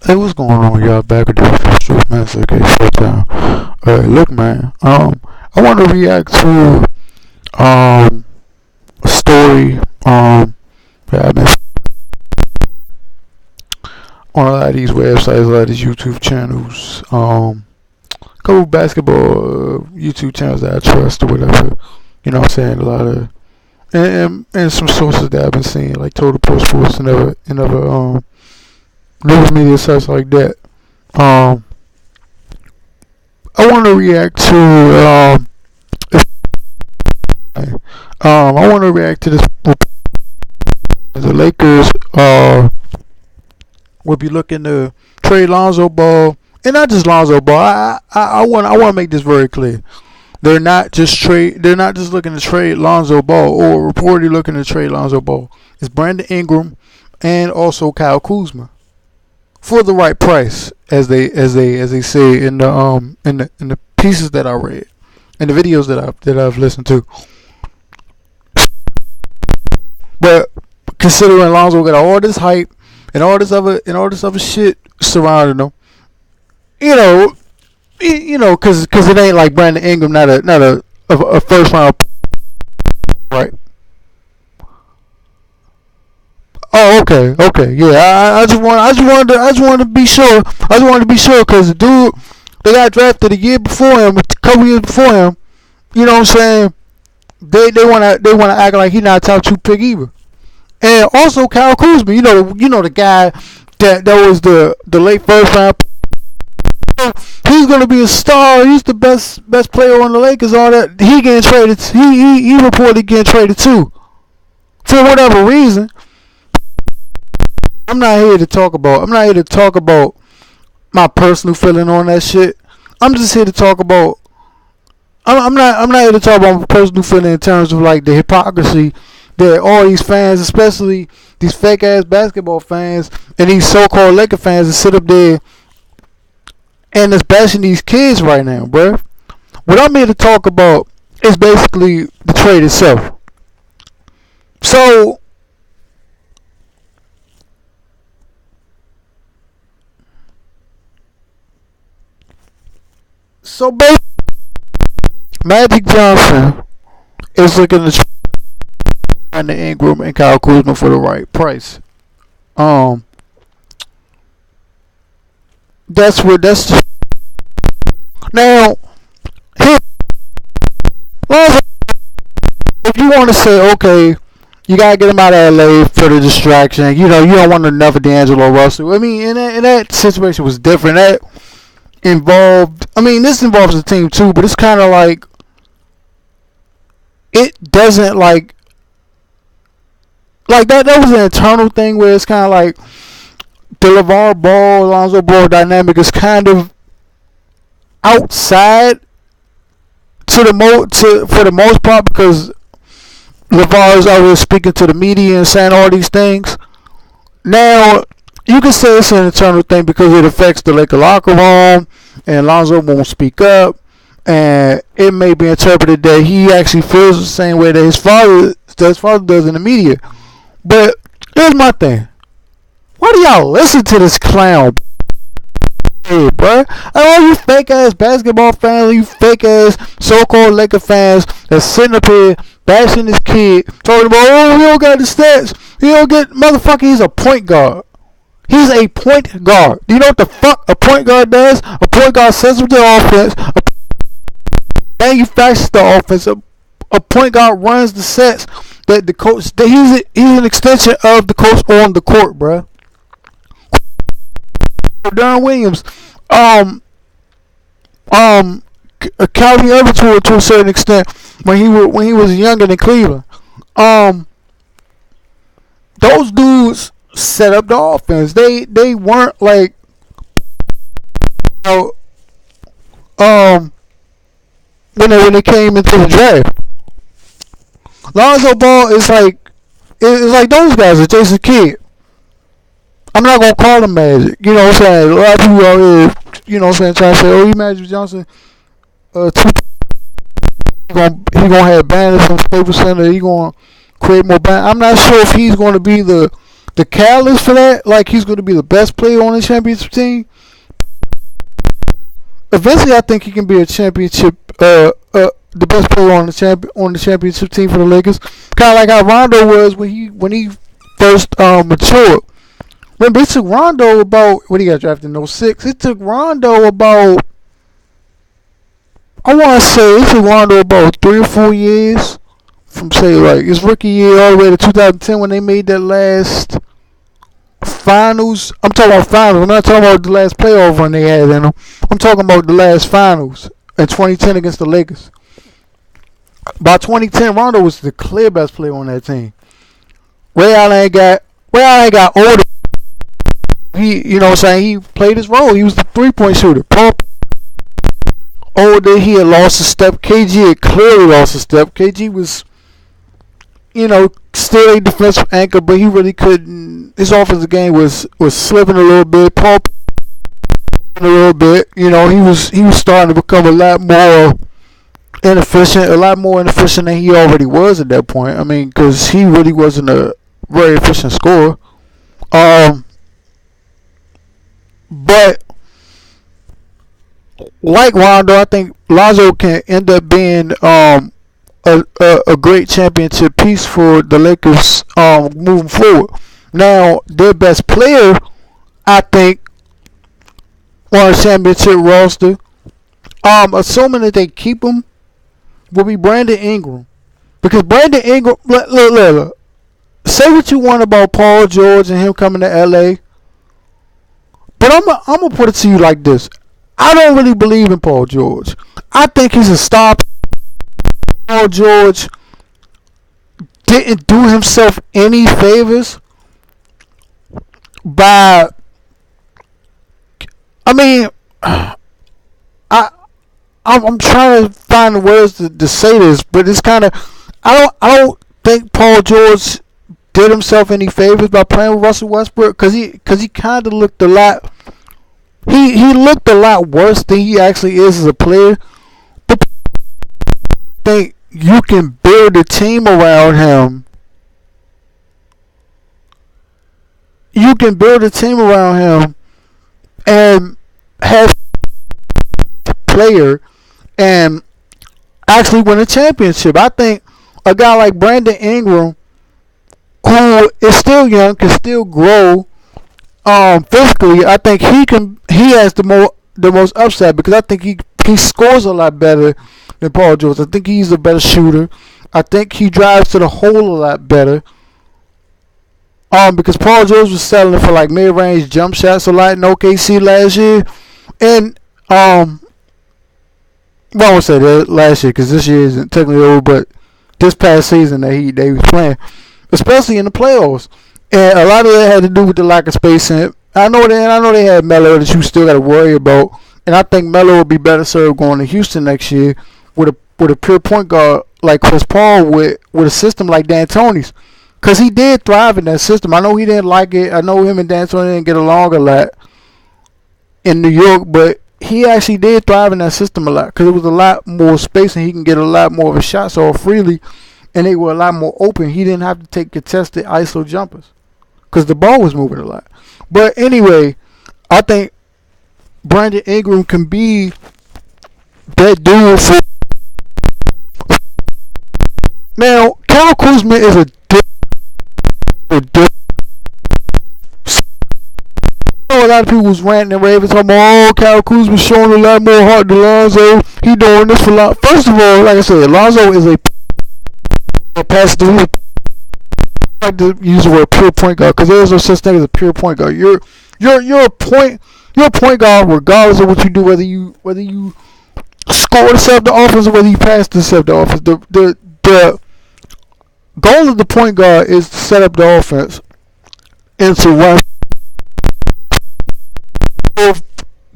Hey, what's going on, y'all? Back with the Truth Man, okay, Showtime. Look, man. I want to react to a story that I've been on a lot of these websites, a lot of these YouTube channels. A couple basketball YouTube channels that I trust or whatever. You know what I'm saying? A lot of and some sources that I've been seeing, like Total Pro Sports and other news media sites like that. Um, I want to react to I want to react to this. The Lakers will be looking to trade Lonzo Ball, and not just Lonzo Ball. I want to make this very clear. They're not just looking to trade Lonzo Ball, or reportedly looking to trade Lonzo Ball. It's Brandon Ingram and also Kyle Kuzma for the right price, as they say in the pieces that I read and the videos that I've listened to. But considering Lonzo got all this hype and all this other shit surrounding him, because it ain't like Brandon Ingram, not a first round, right? Oh, okay, yeah. I just wanted to be sure. I just wanted to be sure because the dude they got drafted a year before him, a couple years before him. You know what I'm saying? They wanna act like he not a top 2 pick either. And also Kyle Kuzma, the guy that was the late first round. He's gonna be a star. He's the best player on the Lakers. All that he getting traded. He reported getting traded too, for whatever reason. I'm not here to talk about my personal feeling on that shit. I'm just here to talk about. I'm not here to talk about my personal feeling in terms of like the hypocrisy that all these fans, especially these fake ass basketball fans and these so-called Laker fans, that sit up there and is bashing these kids right now, bruh. What I'm here to talk about is basically the trade itself. So basically, Magic Johnson is looking to trade Brandon Ingram and Kyle Kuzma for the right price. Um, that's now. Here, if you want to say, okay, you gotta get him out of LA for the distraction. You don't want another D'Angelo Russell. I mean, in that situation was different. That involved. I mean, this involves the team too, but it's kind of like it doesn't like that. That was an internal thing where it's kind of like the LeVar Ball, Lonzo Ball dynamic is kind of outside for the most part, because LeVar is always speaking to the media and saying all these things. Now you can say it's an internal thing because it affects the Laker locker room, and Lonzo won't speak up, and it may be interpreted that he actually feels the same way that his father does in the media. But here's my thing: why do y'all listen to this clown? Hey, bro, all you fake ass basketball fans, you fake ass so-called Laker fans that's sitting up here bashing this kid, talking about, oh, he don't got the stats, he don't get, motherfucker, he's a point guard. He's a point guard. Do you know what the fuck a point guard does? A point guard sets up the offense, manufactures the offense. A point guard runs the sets that the coach. He's an extension of the coach on the court, bruh. Darren Williams, Calvin Irvin to a certain extent when he was younger than Cleveland. Those dudes set up the offense. They weren't like, when they came into the draft. Lonzo Ball is like those guys are Jason Kidd. I'm not gonna call him Magic. You know what I'm saying? A lot of people out here, you know what I'm saying, trying to say, oh, he Magic Johnson. He gonna have banners from Staples Center. He gonna create more banners. I'm not sure if he's gonna be the the catalyst for that, like he's going to be the best player on the championship team. Eventually, I think he can be a championship, the best player on the championship team for the Lakers. Kind of like how Rondo was when he first matured. Remember, it took Rondo about when he got drafted in '06. It took Rondo about, I want to say, it took Rondo about 3 or 4 years from say like his rookie year all the way to 2010 when they made that last finals. I'm talking about finals. I'm not talking about the last playoff run they had in them. I'm talking about the last finals in 2010 against the Lakers. By 2010, Rondo was the clear best player on that team. Ray Allen got older. You know what I'm saying? He played his role. He was the 3-point shooter. Paul older, he had lost a step. KG had clearly lost a step. KG was, still a defensive anchor, but he really couldn't. His offensive game was slipping a little bit. Paul a little bit. He was starting to become a lot more inefficient than he already was at that point. I mean, because he really wasn't a very efficient scorer. But like Rondo, I think Lonzo can end up being a great championship piece for the Lakers moving forward. Now, their best player, I think, on a championship roster, assuming that they keep him, will be Brandon Ingram. Because Brandon Ingram, look. Say what you want about Paul George and him coming to LA, but I'm gonna put it to you like this. I don't really believe in Paul George. I think he's a star. Paul George didn't do himself any favors by. I mean, I'm trying to find the words to say this, but it's kind of. I don't think Paul George did himself any favors by playing with Russell Westbrook because he kind of looked a lot. He looked a lot worse than he actually is as a player. But I think you can build a team around him. You can build a team around him and have a player and actually win a championship. I think a guy like Brandon Ingram, who is still young, can still grow physically. I think he has the most upside because I think he scores a lot better than Paul George. I think he's a better shooter. I think he drives to the hole a lot better. Because Paul George was settling for like mid-range jump shots a lot in OKC last year, and I won't say that last year because this year isn't technically over, but this past season that they was playing, especially in the playoffs, and a lot of that had to do with the lack of spacing. I know they had Melo that you still got to worry about, and I think Melo will be better served going to Houston next year with a pure point guard like Chris Paul with a system like D'Antoni's. Because he did thrive in that system. I know he didn't like it. I know him and D'Antoni didn't get along a lot in New York, but he actually did thrive in that system a lot because it was a lot more space and he can get a lot more of his shots off freely, and they were a lot more open. He didn't have to take contested ISO jumpers because the ball was moving a lot. But anyway, I think Brandon Ingram can be that dude for. Now, Kyle Kuzma is a a lot of people was ranting and raving talking about, Kyle Kuzma showing a lot more heart than Lonzo. He doing this for a lot. First of all, like I said, Lonzo is a passer. I like to use the word pure point guard because there is no such thing as a pure point guard. You're a point guard regardless of what you do, whether you score to set the offense or whether you pass to set the offense. The goal of the point guard is to set up the offense and to run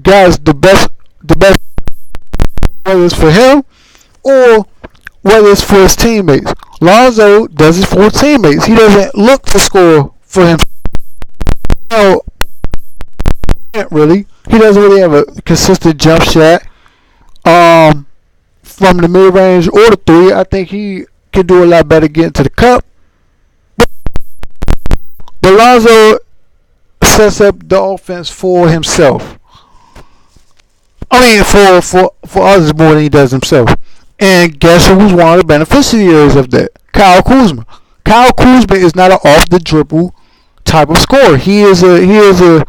guys the best whether it's for him or whether it's for his teammates. Lonzo does it for his teammates. He doesn't look to score for him. No, really. He doesn't really have a consistent jump shot from the mid range or the three. I think he can do a lot better getting to the cup. But Lonzo sets up the offense for himself. I mean, for others more than he does himself. And guess who was one of the beneficiaries of that? Kyle Kuzma. Kyle Kuzma is not an off the dribble type of scorer. He is a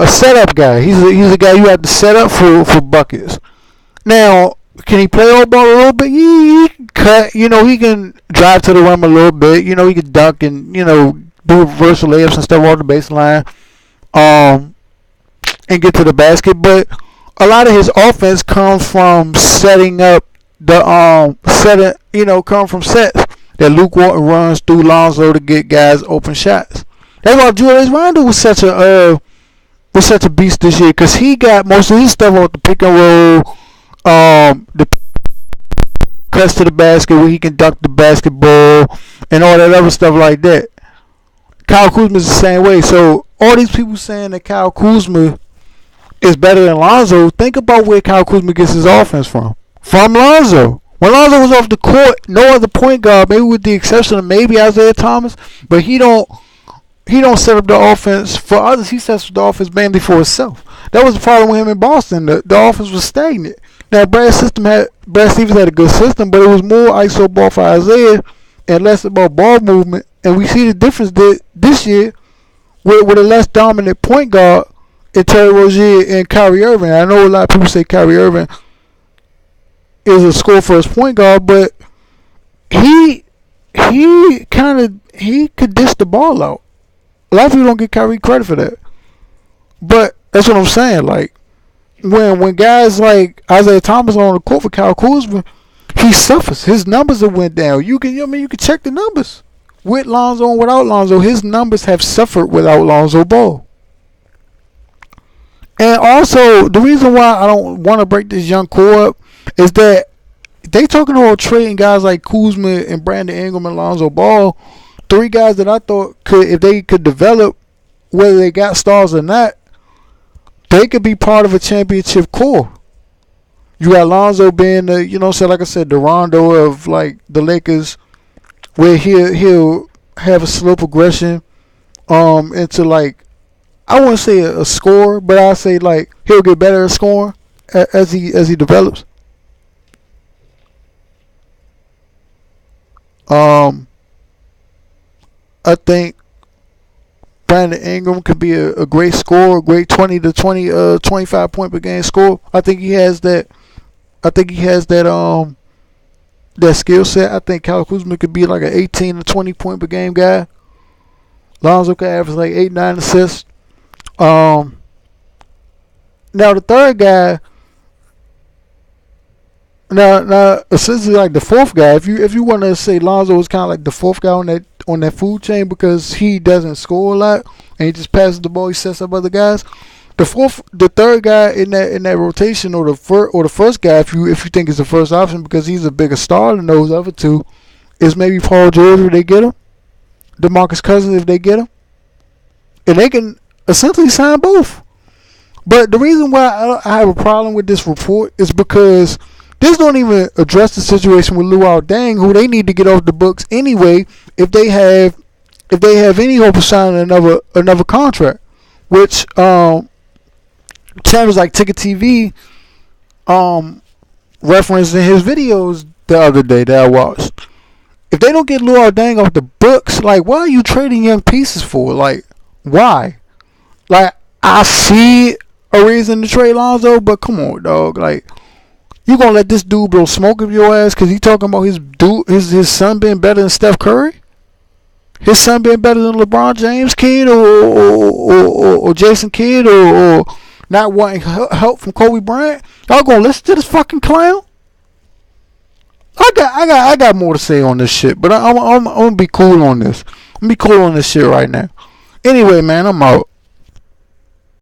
setup guy. He's a guy you have to set up for buckets. Now, can he play all ball a little bit? Yeah, he can cut. You know, he can drive to the rim a little bit. You know, he can dunk and do reverse layups and stuff off the baseline. And get to the basket. But a lot of his offense comes from setting up come from sets that Luke Walton runs through Lonzo to get guys open shots. That's why Julius Randle was such a beast this year, because he got most of his stuff off the pick and roll, the cuts to the basket where he can dunk the basketball and all that other stuff like that. Kyle Kuzma is the same way. So all these people saying that Kyle Kuzma is better than Lonzo, think about where Kyle Kuzma gets his offense from. From Lonzo. When Lonzo was off the court, no other point guard, maybe with the exception of maybe Isaiah Thomas, but he don't set up the offense for others. He sets up the offense mainly for himself. That was the problem with him in Boston. The offense was stagnant. Now Brad Stevens had a good system, but it was more ISO ball for Isaiah and less about ball movement. And we see the difference this year with a less dominant point guard in Terry Rozier and Kyrie Irving. I know a lot of people say Kyrie Irving is a score first point guard, but he could dish the ball out. A lot of people don't give Kyrie credit for that. But that's what I'm saying. Like when guys like Isaiah Thomas are on the court for Kyle Kuzma, he suffers. His numbers have went down. You can check the numbers. With Lonzo and without Lonzo, his numbers have suffered without Lonzo Ball. And also, the reason why I don't want to break this young core up is that they talking about trading guys like Kuzma and Brandon Ingram and Lonzo Ball, three guys that I thought if they could develop, whether they got stars or not, they could be part of a championship core. You got Lonzo being like I said, the Rondo of like the Lakers, where he'll have a slow progression into like, I wouldn't say a scorer, but I say like he'll get better at scoring as he develops. I think Brandon Ingram could be a great scorer, a great 20 to 25 point per game scorer. I think he has that. That skill set. I think Kyle Kuzma could be like an 18 to 20 point per game guy. Lonzo could average like 8-9 assists. Now the third guy. Now essentially like the fourth guy. If you want to say Lonzo is kind of like the fourth guy on that food chain, because he doesn't score a lot and he just passes the ball. He sets up other guys. The third guy in that rotation, or the first guy, if you think is the first option, because he's a bigger star than those other two, is maybe Paul George if they get him, DeMarcus Cousins if they get him, and they can essentially sign both. But the reason why I have a problem with this report is because this don't even address the situation with Luol Deng, who they need to get off the books anyway if they have any hope of signing another contract, which channels like Ticket TV referenced in his videos the other day that I watched. If they don't get Luol Deng off the books, like, why are you trading young pieces for? Like, why? Like, I see a reason to trade Lonzo, but come on, dog. Like, you gonna let this dude blow smoke up your ass because he talking about his son being better than Steph Curry? His son being better than LeBron James kid or Jason Kidd or not wanting help from Kobe Bryant? Y'all gonna listen to this fucking clown? I got more to say on this shit, but I'm gonna be cool on this. I'm gonna be cool on this shit right now. Anyway, man, I'm out.